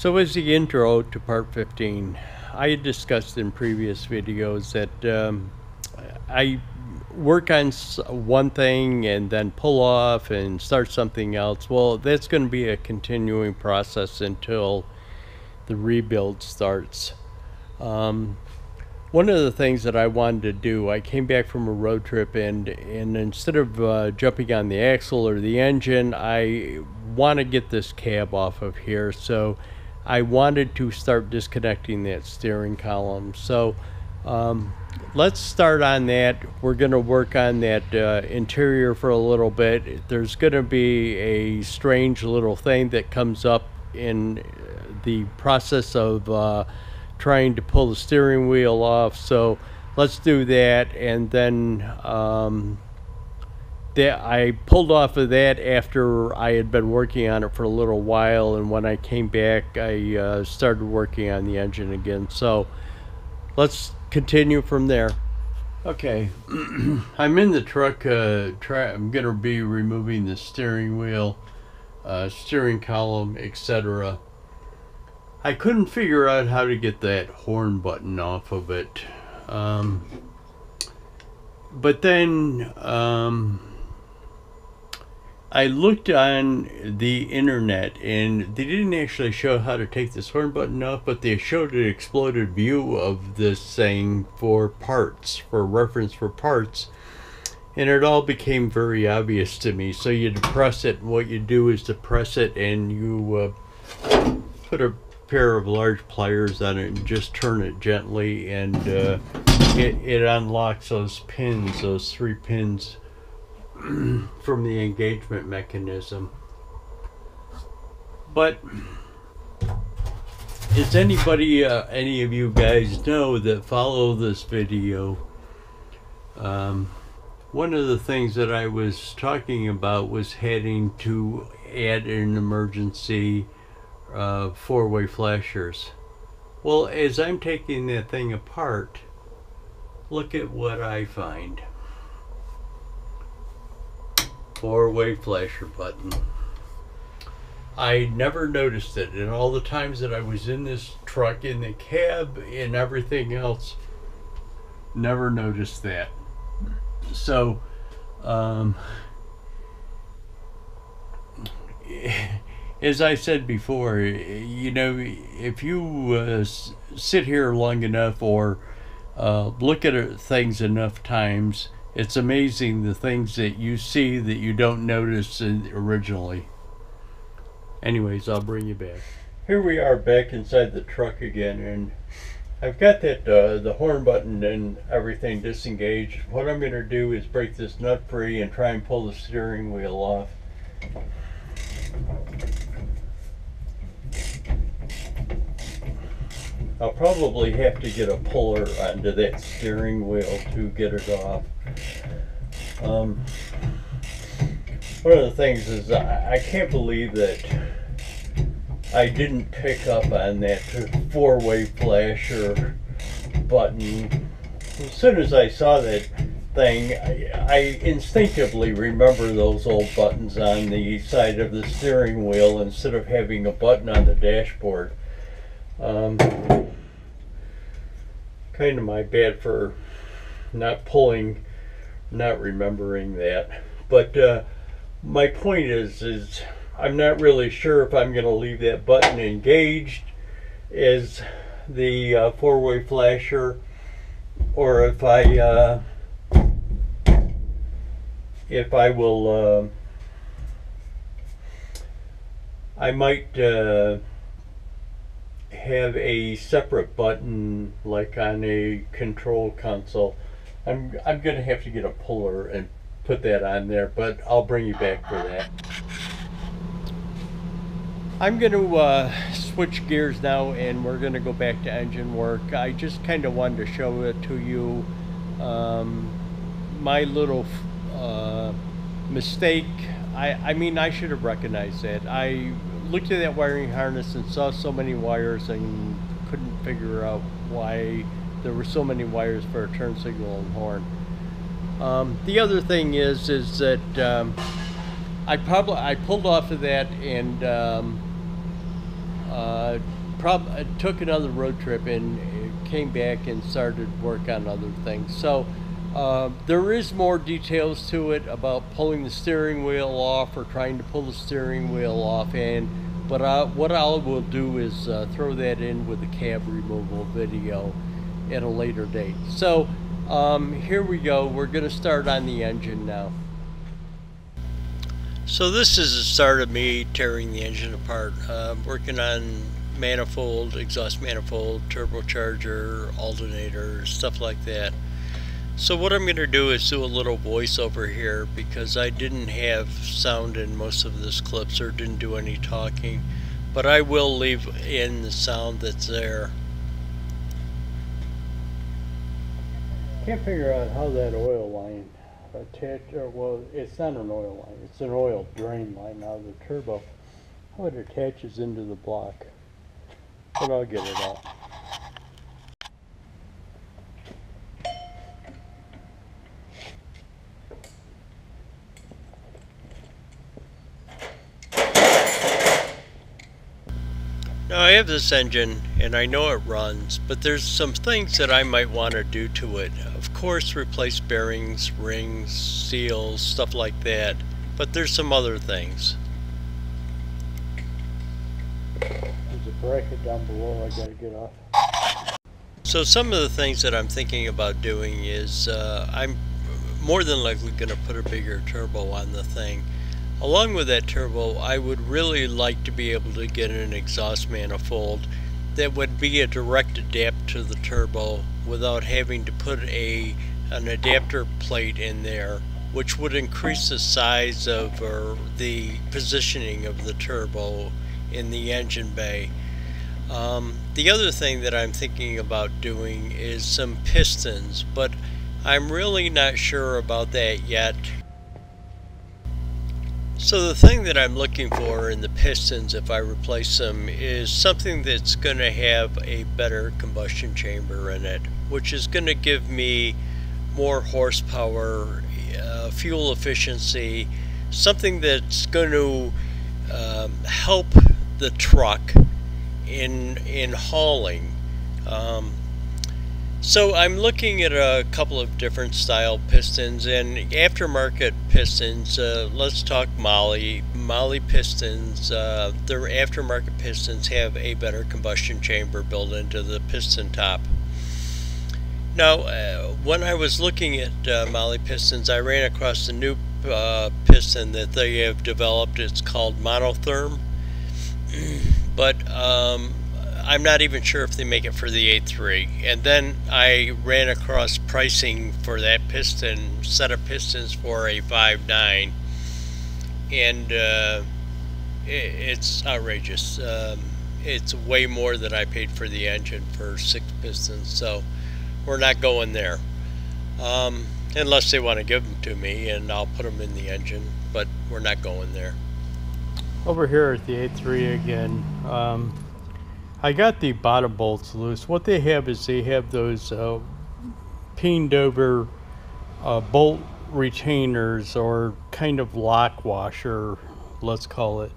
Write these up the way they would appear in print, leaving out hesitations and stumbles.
So as the intro to part 15, I had discussed in previous videos that I work on one thing and then pull off and start something else. Well, that's going to be a continuing process until the rebuild starts. One of the things that I wanted to do, I came back from a road trip and instead of jumping on the axle or the engine, I want to get this cab off of here. So I wanted to start disconnecting that steering column. So let's start on that. We're going to work on that interior for a little bit. There's going to be a strange little thing that comes up in the process of trying to pull the steering wheel off. So let's do that. And then I pulled off of that after I had been working on it for a little while, and when I came back I started working on the engine again. So let's continue from there. Okay, I'm in the truck. I'm gonna be removing the steering wheel, steering column, etc. I couldn't figure out how to get that horn button off of it, but then I looked on the internet and they didn't actually show how to take this horn button off, but they showed an exploded view of this thing for parts, for reference for parts, and it all became very obvious to me. So you depress it, and what you do is depress it and you put a pair of large pliers on it and just turn it gently, and it unlocks those pins, those 3 pins from the engagement mechanism. But as anybody, any of you guys know that follow this video, one of the things that I was talking about was having to add an emergency 4-way flashers. Well, as I'm taking that thing apart, look at what I find. 4-way flasher button. I never noticed it, and all the times that I was in this truck, in the cab and everything else, never noticed that. So as I said before, you know, if you sit here long enough or look at things enough times, it's amazing the things that you see that you don't notice originally. Anyways, I'll bring you back. Here we are back inside the truck again, and I've got that the horn button and everything disengaged. What I'm going to do is break this nut free and try and pull the steering wheel off. I'll probably have to get a puller onto that steering wheel to get it off. One of the things is I can't believe that I didn't pick up on that 4-way flasher button. As soon as I saw that thing, I instinctively remember those old buttons on the side of the steering wheel instead of having a button on the dashboard. Kind of my bad for not remembering that. But my point is I'm not really sure if I'm going to leave that button engaged as the 4-way flasher, or if I will I might have a separate button like on a control console. I'm going to have to get a puller and put that on there, but I'll bring you back for that. I'm going to switch gears now, and we're going to go back to engine work. I just kind of wanted to show it to you. My little mistake. I mean, I should have recognized that. I looked at that wiring harness and saw so many wires and couldn't figure out why there were so many wires for a turn signal and horn. The other thing is that I pulled off of that and took another road trip and came back and started work on other things. So there is more details to it about pulling the steering wheel off or trying to pull the steering wheel off, but what I will do is throw that in with the cab removal video at a later date. So here we go. We're going to start on the engine now. So this is the start of me tearing the engine apart. Working on manifold, exhaust manifold, turbocharger, alternator, stuff like that. So what I'm going to do is do a little voiceover here because I didn't have sound in most of this clips or didn't do any talking, but I will leave in the sound that's there. Can't figure out how that oil line well, it's not an oil line, it's an oil drain line out of the turbo, how it attaches into the block, but I'll get it out. Now I have this engine and I know it runs, but there's some things that I might want to do to it. Of course, replace bearings, rings, seals, stuff like that, but there's some other things. There's a bracket down below I gotta get off. So some of the things that I'm thinking about doing is I'm more than likely going to put a bigger turbo on the thing. Along with that turbo, I would really like to be able to get an exhaust manifold that would be a direct adapt to the turbo without having to put an adapter plate in there, which would increase the size of or the positioning of the turbo in the engine bay. The other thing that I'm thinking about doing is some pistons, but I'm really not sure about that yet. So the thing that I'm looking for in the pistons if I replace them is something that's going to have a better combustion chamber in it, which is going to give me more horsepower, fuel efficiency, something that's going to help the truck in hauling. So I'm looking at a couple of different style pistons and aftermarket pistons. Let's talk Molle pistons. Their aftermarket pistons have a better combustion chamber built into the piston top. Now, when I was looking at Molle pistons, I ran across a new piston that they have developed. It's called monotherm, but I'm not even sure if they make it for the 8.3. And then I ran across pricing for that piston, set of pistons for a 5.9, and it's outrageous. It's way more than I paid for the engine for 6 pistons, so we're not going there. Unless they want to give them to me and I'll put them in the engine, but we're not going there. Over here at the 8.3 again, I got the bottom bolts loose. What they have is they have those peened over bolt retainers or kind of lock washer, let's call it.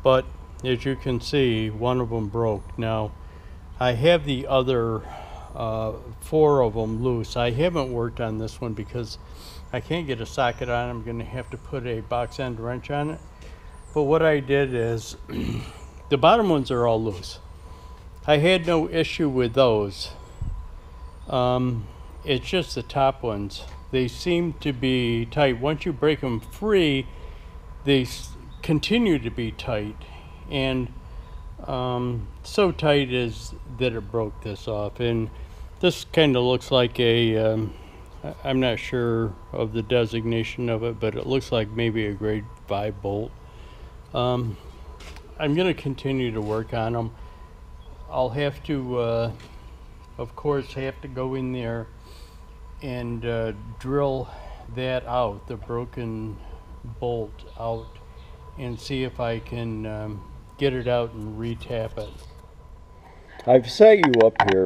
But as you can see, one of them broke. Now, I have the other 4 of them loose. I haven't worked on this one because I can't get a socket on it. I'm going to have to put a box end wrench on it. But what I did is, the bottom ones are all loose. I had no issue with those. It's just the top ones. They seem to be tight. Once you break them free, they continue to be tight. And so tight is that it broke this off. And this kind of looks like a, I'm not sure of the designation of it, but it looks like maybe a grade 5 bolt. I'm going to continue to work on them. I'll have to, of course, have to go in there and drill that out, the broken bolt out, and see if I can get it out and re-tap it. I've set you up here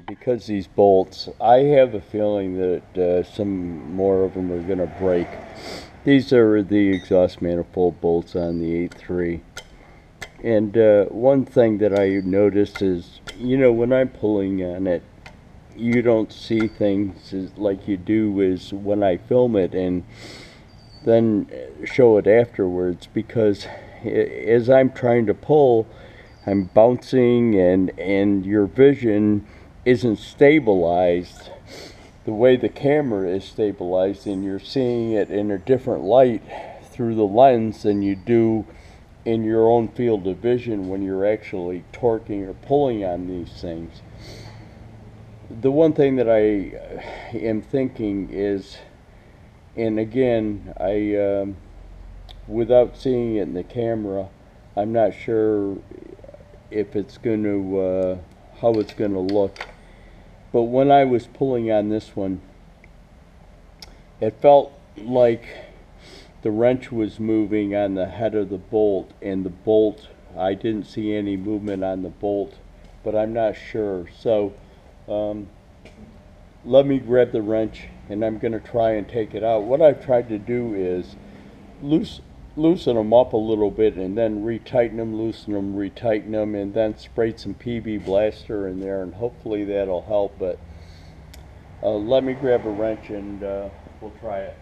because these bolts, I have a feeling that some more of them are going to break. These are the exhaust manifold bolts on the 8.3. And one thing that I noticed is, you know, when I'm pulling on it, you don't see things like you do is when I film it and then show it afterwards, because as I'm trying to pull, I'm bouncing and your vision isn't stabilized the way the camera is stabilized, and you're seeing it in a different light through the lens than you do in your own field of vision when you're actually torquing or pulling on these things. The one thing that I am thinking is, and again, without seeing it in the camera, I'm not sure if it's going to, how it's going to look. But when I was pulling on this one, it felt like the wrench was moving on the head of the bolt, and the bolt, I didn't see any movement on the bolt, but I'm not sure. So let me grab the wrench and I'm going to try and take it out. What I've tried to do is loosen them up a little bit and then retighten them, loosen them, retighten them, and then spray some PB Blaster in there, and hopefully that'll help. But let me grab a wrench and we'll try it.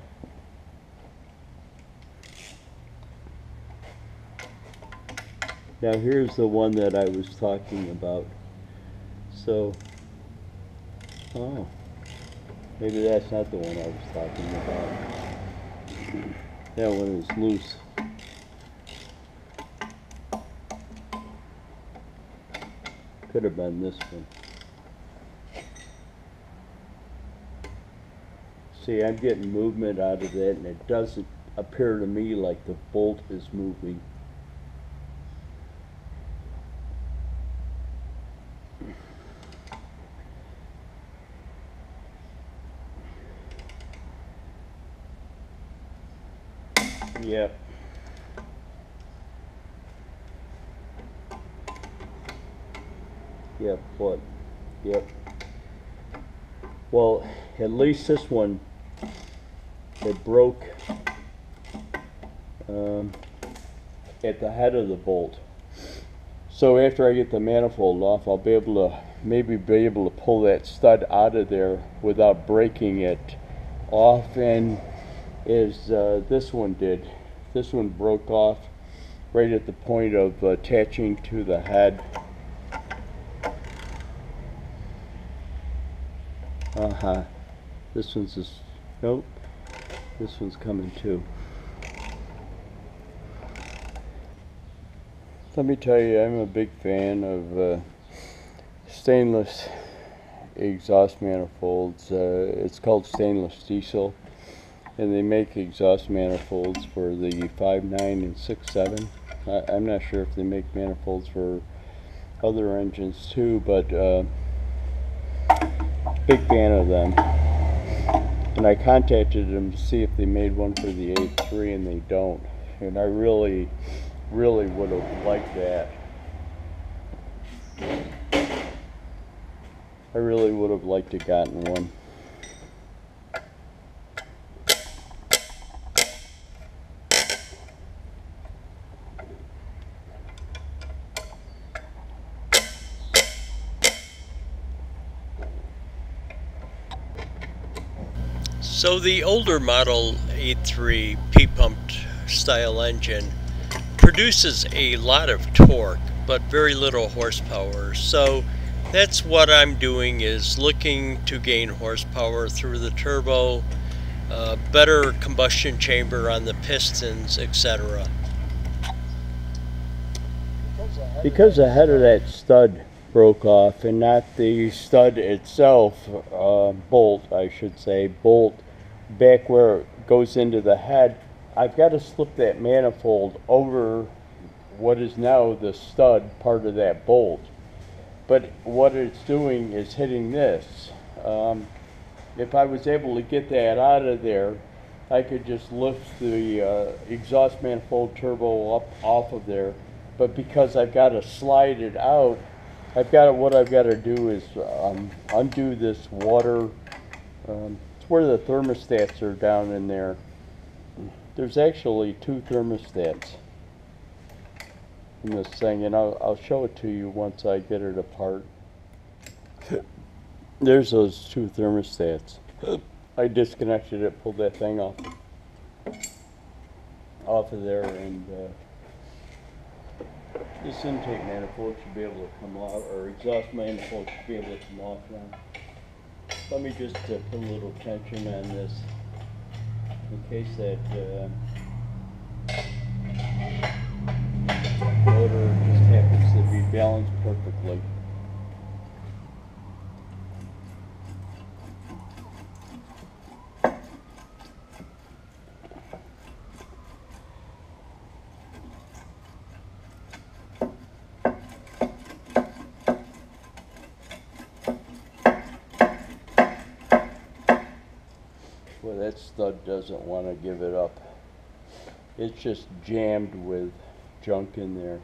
Now here's the one that I was talking about. So, oh, maybe that's not the one I was talking about. That one is loose. Could have been this one. See, I'm getting movement out of that, and it doesn't appear to me like the bolt is moving. Yep. Yep, what? Yep. Well, at least this one, it broke at the head of the bolt. So after I get the manifold off, I'll be able to maybe be able to pull that stud out of there without breaking it off, and as this one did. This one broke off right at the point of attaching to the head. This one's just, nope, this one's coming too. Let me tell you, I'm a big fan of stainless exhaust manifolds. It's called stainless diesel, and they make exhaust manifolds for the 5.9 and 6.7. I'm not sure if they make manifolds for other engines too, but big fan of them. And I contacted them to see if they made one for the A3, and they don't. And I really would have liked that. I really would have liked to gotten one. So the older model A3 P-pumped style engine produces a lot of torque but very little horsepower. So that's what I'm doing, is looking to gain horsepower through the turbo, better combustion chamber on the pistons, etc. Because the head of that stud broke off, and not the stud itself, bolt I should say, bolt back where it goes into the head, I've got to slip that manifold over what is now the stud part of that bolt. But what it's doing is hitting this. If I was able to get that out of there, I could just lift the exhaust manifold turbo up off of there. But because I've got to slide it out, what I've got to do is undo this water. It's where the thermostats are down in there. There's actually two thermostats. from this thing, and I'll show it to you once I get it apart. There's those two thermostats. I disconnected it, pulled that thing off of there, and this intake manifold should be able to come off, or exhaust manifold should be able to come off now. Let me just put a little tension on this in case that motor just happens to be balanced perfectly. Well, that stud doesn't want to give it up. It's just jammed with junk in there.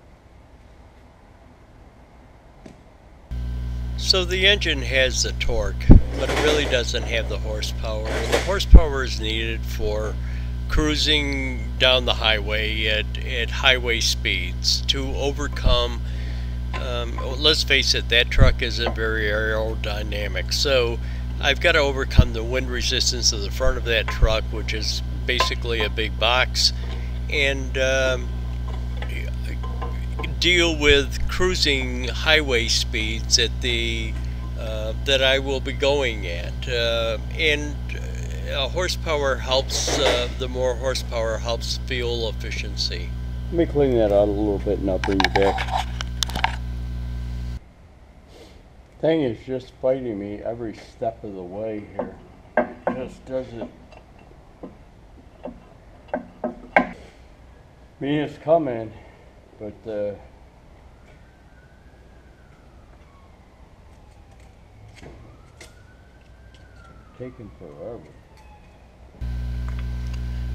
So the engine has the torque, but it really doesn't have the horsepower. And the horsepower is needed for cruising down the highway at highway speeds to overcome, let's face it, that truck isn't very aerodynamic. So I've got to overcome the wind resistance of the front of that truck, which is basically a big box, and deal with cruising highway speeds at the that I will be going at, and horsepower helps. The more horsepower helps fuel efficiency. Let me clean that out a little bit, and I'll bring you back. Thing is just fighting me every step of the way here. Just doesn't. I mean, it's coming, but taking forever.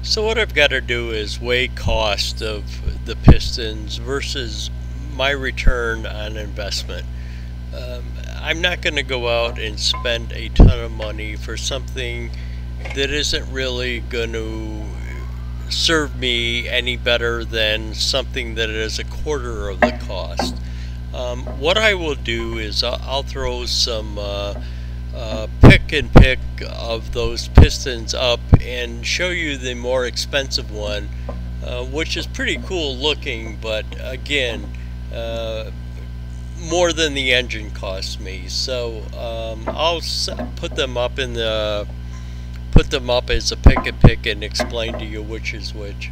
So what I've got to do is weigh cost of the pistons versus my return on investment. I'm not going to go out and spend a ton of money for something that isn't really going to serve me any better than something that is a quarter of the cost. What I will do is I'll throw some pick and pick of those pistons up and show you the more expensive one, which is pretty cool looking, but again, more than the engine cost me. So I'll put them up as a pick and pick and explain to you which is which.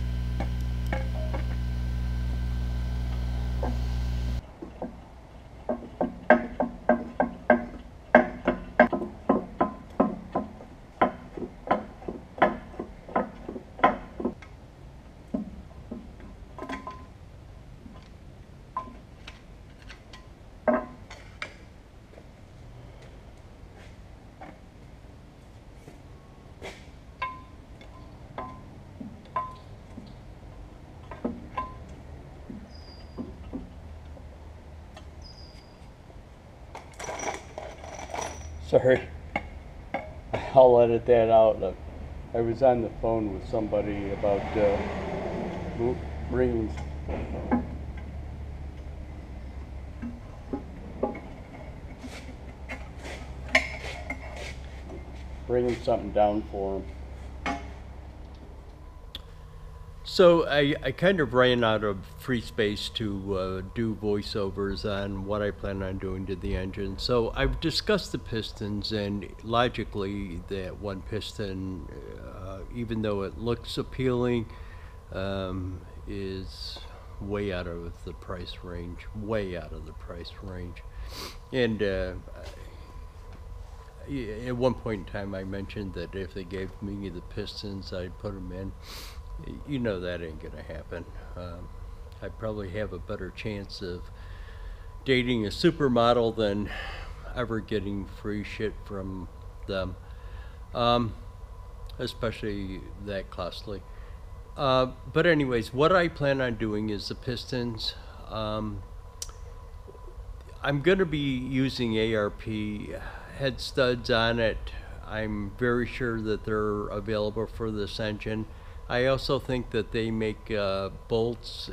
Sorry, I'll edit that out. I was on the phone with somebody about bringing something down for him. So I kind of ran out of free space to do voiceovers on what I plan on doing to the engine. So I've discussed the pistons, and logically that one piston, even though it looks appealing, is way out of the price range, And at one point in time I mentioned that if they gave me the pistons, I'd put them in. You know that ain't gonna happen. I probably have a better chance of dating a supermodel than ever getting free shit from them, especially that costly. But anyways, what I plan on doing is the pistons. I'm gonna be using ARP head studs on it. I'm very sure that they're available for this engine. I also think that they make bolts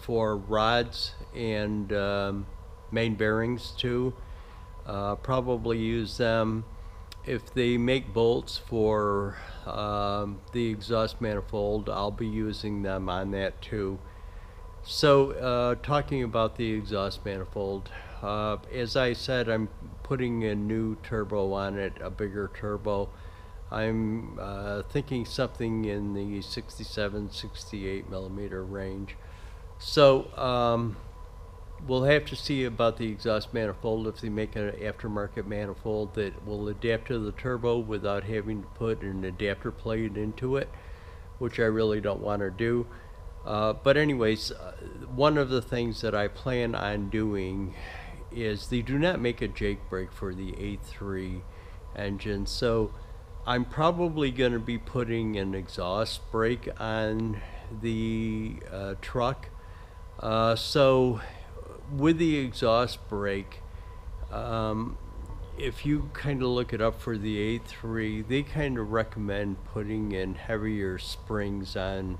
for rods and main bearings too. Probably use them. If they make bolts for the exhaust manifold, I'll be using them on that too. So talking about the exhaust manifold, as I said, I'm putting a new turbo on it, a bigger turbo. I'm thinking something in the 67, 68 millimeter range. So we'll have to see about the exhaust manifold, if they make an aftermarket manifold that will adapt to the turbo without having to put an adapter plate into it, which I really don't want to do. But anyways, one of the things that I plan on doing is they do not make a Jake brake for the A3 engine, so I'm probably going to be putting an exhaust brake on the truck. So with the exhaust brake, if you kind of look it up for the A3, they kind of recommend putting in heavier springs on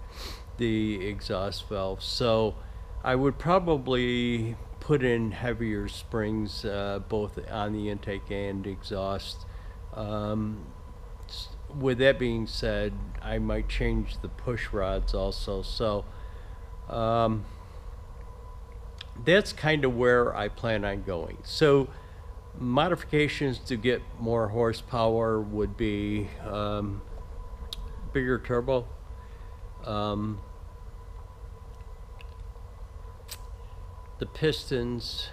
the exhaust valve. So I would probably put in heavier springs both on the intake and exhaust. With that being said, I might change the push rods also. So that's kind of where I plan on going. So modifications to get more horsepower would be bigger turbo, the pistons,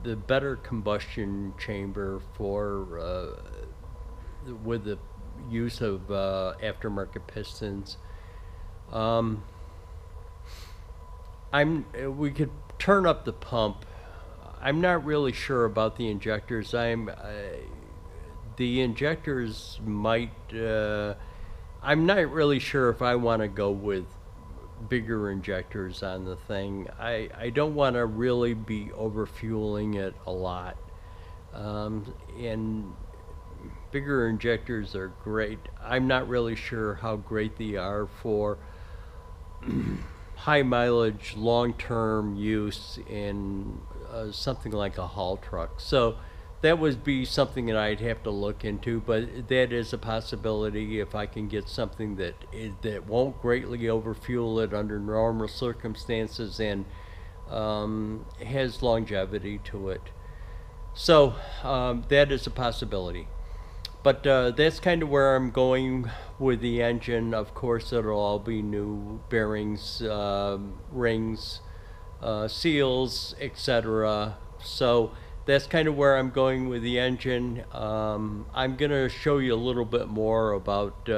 the better combustion chamber for with the use of aftermarket pistons. We could turn up the pump. I'm not really sure about the injectors. The injectors might. I'm not really sure if I want to go with bigger injectors on the thing. I don't want to really be overfueling it a lot. And bigger injectors are great. I'm not really sure how great they are for high mileage, long-term use in something like a haul truck. So that would be something that I'd have to look into, but that is a possibility if I can get something that won't greatly overfuel it under normal circumstances and has longevity to it. So that is a possibility. But that's kind of where I'm going with the engine. Of course, it'll all be new bearings, rings, seals, etc. So that's kind of where I'm going with the engine. I'm going to show you a little bit more about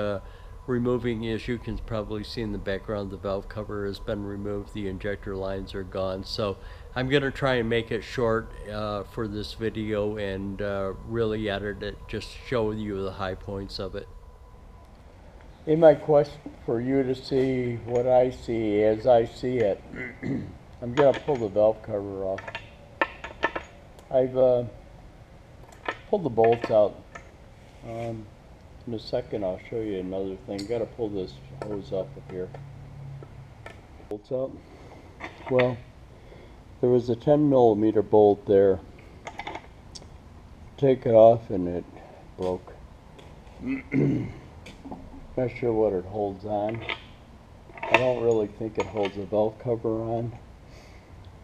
removing, as you can probably see in the background, the valve cover has been removed, the injector lines are gone. So I'm going to try and make it short for this video and really edit it, just show you the high points of it. In my quest for you to see what I see as I see it, I'm going to pull the valve cover off. I've pulled the bolts out. In a second I'll show you another thing. Got to pull this hose off of here. Bolts out. Well, there was a 10 millimeter bolt there. Take it off and it broke. Not sure what it holds on. I don't really think it holds the valve cover on,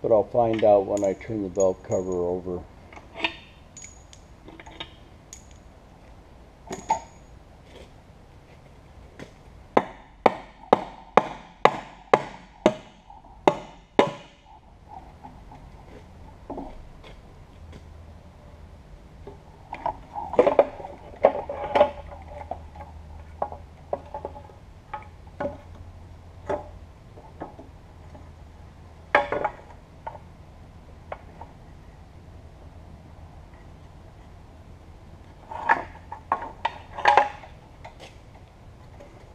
but I'll find out when I turn the valve cover over.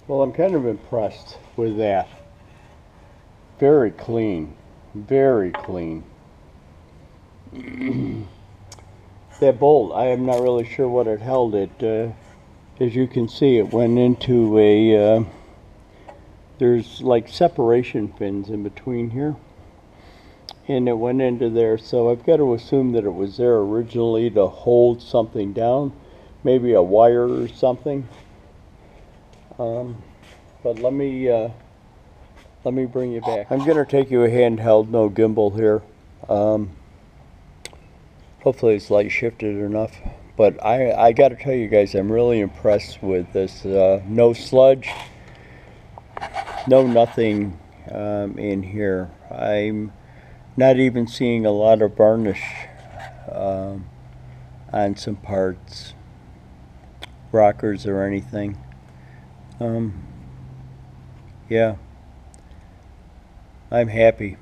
Well, I'm kind of impressed with that. Very clean, very clean. That bolt, I am not really sure what it held. It, as you can see, it went into a there's like separation fins in between here, and it went into there, so I've got to assume that it was there originally to hold something down, maybe a wire or something. But let me bring you back. I'm going to take you a handheld, no gimbal here. Hopefully it's light shifted enough. But I got to tell you guys, I'm really impressed with this. No sludge, no nothing in here. I'm not even seeing a lot of varnish on some parts, rockers or anything. Yeah, I'm happy.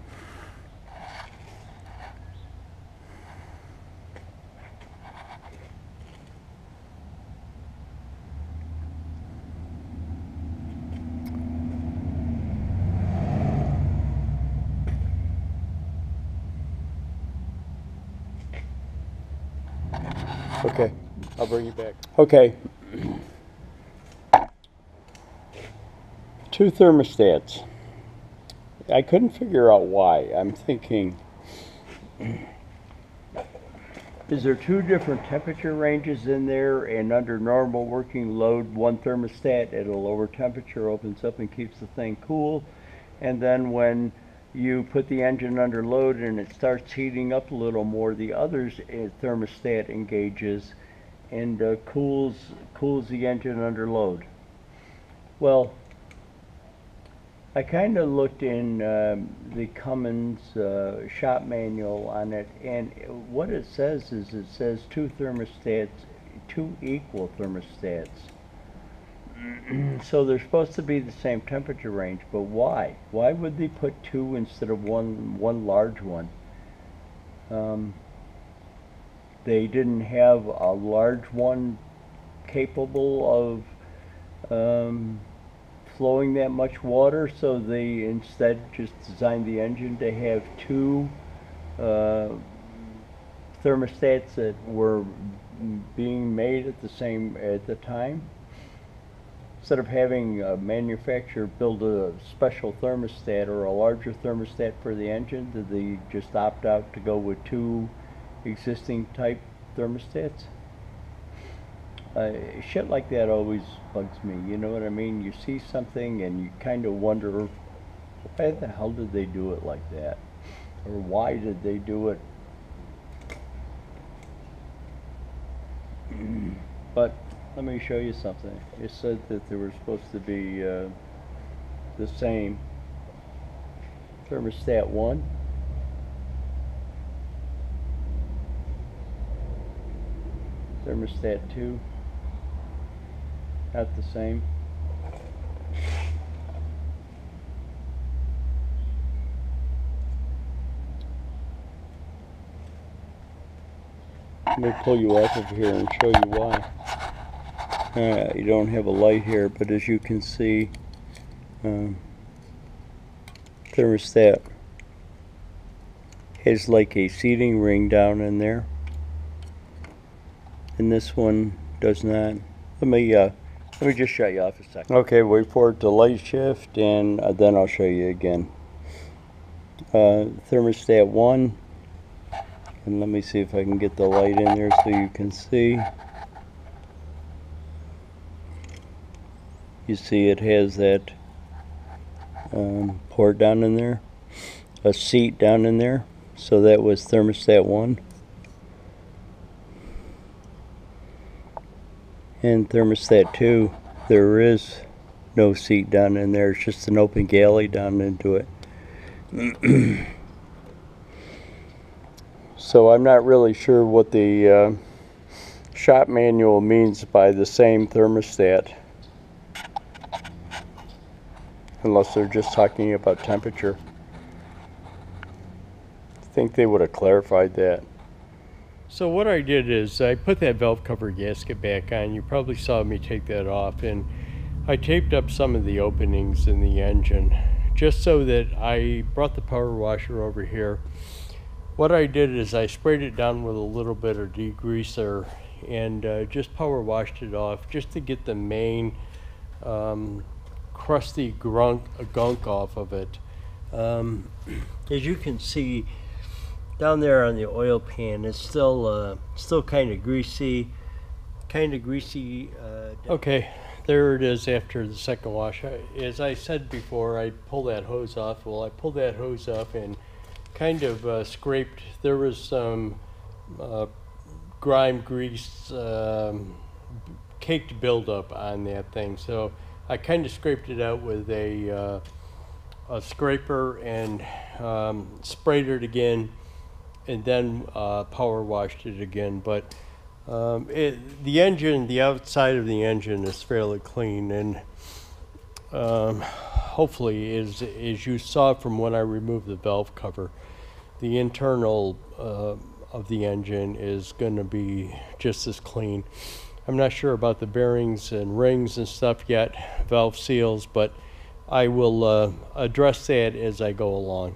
Okay, I'll bring you back. Okay. Two thermostats. I couldn't figure out why. I'm thinking, is there two different temperature ranges in there, and under normal working load, one thermostat at a lower temperature opens up and keeps the thing cool, and then when you put the engine under load and it starts heating up a little more, the other thermostat engages and cools the engine under load? Well, I kind of looked in the Cummins shop manual on it, and what it says is it says two thermostats, two equal thermostats. So they're supposed to be the same temperature range, but why? Why would they put two instead of one large one? They didn't have a large one capable of flowing that much water, so they instead just designed the engine to have two thermostats that were being made at the time. Instead of having a manufacturer build a special thermostat or a larger thermostat for the engine, did they just opt out to go with two existing type thermostats? Shit like that always bugs me, you know what I mean? You see something and you kind of wonder, why the hell did they do it like that? Or why did they do it? But let me show you something. It said that they were supposed to be the same. Thermostat 1. Thermostat 2. Not the same. Let me pull you off of here and show you why. You don't have a light here, but as you can see, thermostat has like a seating ring down in there, and this one does not. Let me just shut you off a second. Okay, wait for it to light shift, and then I'll show you again. Thermostat 1, and let me see if I can get the light in there so you can see. You see it has that port down in there, a seat down in there, so that was thermostat 1. And thermostat 2, there is no seat down in there, it's just an open galley down into it. So I'm not really sure what the shop manual means by the same thermostat, unless they're just talking about temperature. I think they would have clarified that. So what I did is I put that valve cover gasket back on. You probably saw me take that off, and I taped up some of the openings in the engine just so that I brought the power washer over here. What I did is I sprayed it down with a little bit of degreaser and just power washed it off just to get the main crusty gunk off of it. As you can see down there on the oil pan, it's still kind of greasy. Okay, there it is after the second wash. As I said before, I pulled that hose off. Well, I pulled that hose off and kind of scraped. There was some grime, grease, caked buildup on that thing. So I kind of scraped it out with a scraper and sprayed it again, and then power washed it again. But the engine, the outside of the engine is fairly clean, and hopefully, as you saw from when I removed the valve cover, the internal of the engine is going to be just as clean. I'm not sure about the bearings and rings and stuff yet, valve seals, but I will address that as I go along.